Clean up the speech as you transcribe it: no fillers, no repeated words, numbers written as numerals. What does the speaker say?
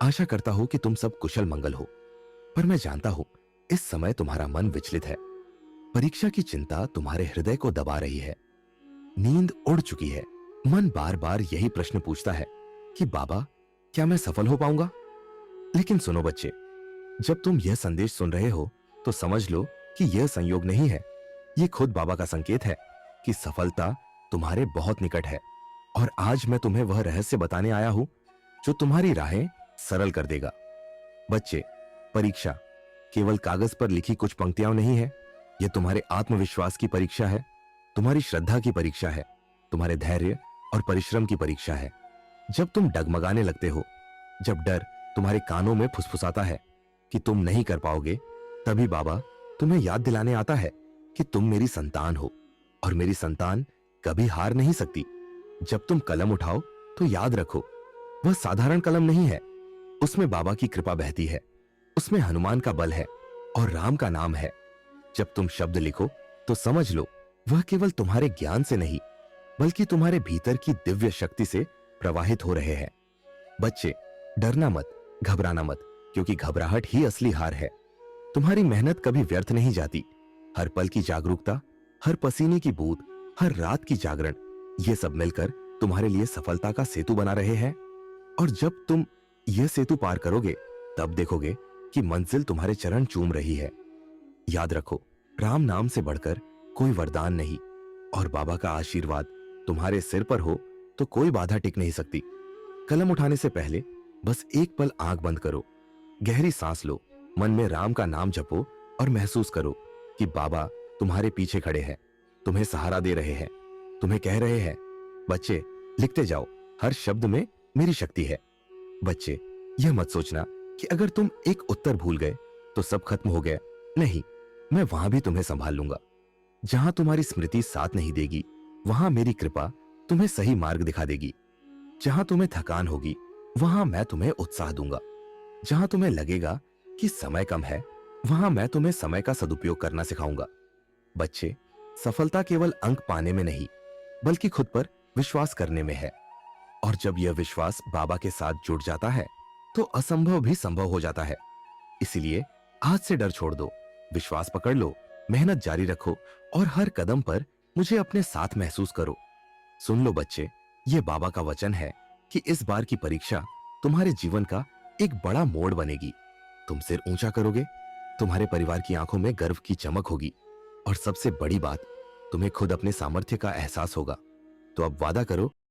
आशा करता हूं कि तुम सब कुशल मंगल हो। पर मैं जानता हूं इस समय तुम्हारा मन विचलित है। परीक्षा की चिंता तुम्हारे हृदय को दबा रही है। नींद उड़ चुकी है। मन बार बार यही प्रश्न पूछता है कि बाबा, क्या मैं सफल हो पाऊंगा? लेकिन सुनो बच्चे, जब तुम यह संदेश सुन रहे हो तो समझ लो कि यह संयोग नहीं है। यह खुद बाबा का संकेत है कि सफलता तुम्हारे बहुत निकट है। और आज मैं तुम्हें वह रहस्य बताने आया हूं जो तुम्हारी राहें सरल कर देगा। बच्चे, परीक्षा केवल कागज पर लिखी कुछ पंक्तियां नहीं है। यह तुम्हारे आत्मविश्वास की परीक्षा है, तुम्हारी श्रद्धा की परीक्षा है, तुम्हारे धैर्य और परिश्रम की परीक्षा है। जब तुम डगमगाने लगते हो, जब डर तुम्हारे कानों में फुसफुसाता है कि तुम नहीं कर पाओगे, तभी बाबा तुम्हें याद दिलाने आता है कि तुम मेरी संतान हो और मेरी संतान कभी हार नहीं सकती। जब तुम कलम उठाओ तो याद रखो, वह साधारण कलम नहीं है। उसमें बाबा की कृपा बहती है, उसमें हनुमान का बल है और राम का नाम है। जब तुम शब्द लिखो तो समझ लो वह केवल तुम्हारे ज्ञान से नहीं बल्कि तुम्हारे भीतर की दिव्य शक्ति से प्रवाहित हो रहे हैं। बच्चे, डरना मत, घबराना मत, क्योंकि घबराहट ही असली हार है। तुम्हारी मेहनत कभी व्यर्थ नहीं जाती। हर पल की जागरूकता, हर पसीने की बूंद, हर रात की जागरण, ये सब मिलकर तुम्हारे लिए सफलता का सेतु बना रहे हैं। और जब तुम यह सेतु पार करोगे तब देखोगे कि मंजिल तुम्हारे चरण चूम रही है। याद रखो, राम नाम से बढ़कर कोई वरदान नहीं, और बाबा का आशीर्वाद तुम्हारे सिर पर हो तो कोई बाधा टिक नहीं सकती। कलम उठाने से पहले बस एक पल आंख बंद करो, गहरी सांस लो, मन में राम का नाम जपो और महसूस करो कि बाबा तुम्हारे पीछे खड़े हैं, तुम्हें सहारा दे रहे हैं, तुम्हें कह रहे हैं, बच्चे लिखते जाओ, हर शब्द में मेरी शक्ति है। बच्चे, यह मत सोचना कि अगर तुम एक उत्तर भूल गए तो सब खत्म हो गया। नहीं, मैं वहां भी तुम्हें संभाल लूंगा। जहां तुम्हारी स्मृति साथ नहीं देगी, वहां मेरी कृपा तुम्हें सही मार्ग दिखा देगी। जहां तुम्हें थकान होगी, वहां मैं तुम्हें उत्साह दूंगा। जहां तुम्हें लगेगा कि समय कम है, वहां मैं तुम्हें समय का सदुपयोग करना सिखाऊंगा। बच्चे, सफलता केवल अंक पाने में नहीं बल्कि खुद पर विश्वास करने में है। और जब यह विश्वास बाबा के साथ जुड़ जाता है तो असंभव भी संभव हो जाता है। इसीलिए आज से डर छोड़ दो, विश्वास पकड़ लो, मेहनत जारी रखो और हर कदम पर मुझे अपने साथ महसूस करो। सुन लो बच्चे, यह बाबा का वचन है कि इस बार की परीक्षा तुम्हारे जीवन का एक बड़ा मोड़ बनेगी। तुम सिर ऊंचा करोगे, तुम्हारे परिवार की आंखों में गर्व की चमक होगी और सबसे बड़ी बात, तुम्हें खुद अपने सामर्थ्य का एहसास होगा। तो अब वादा करो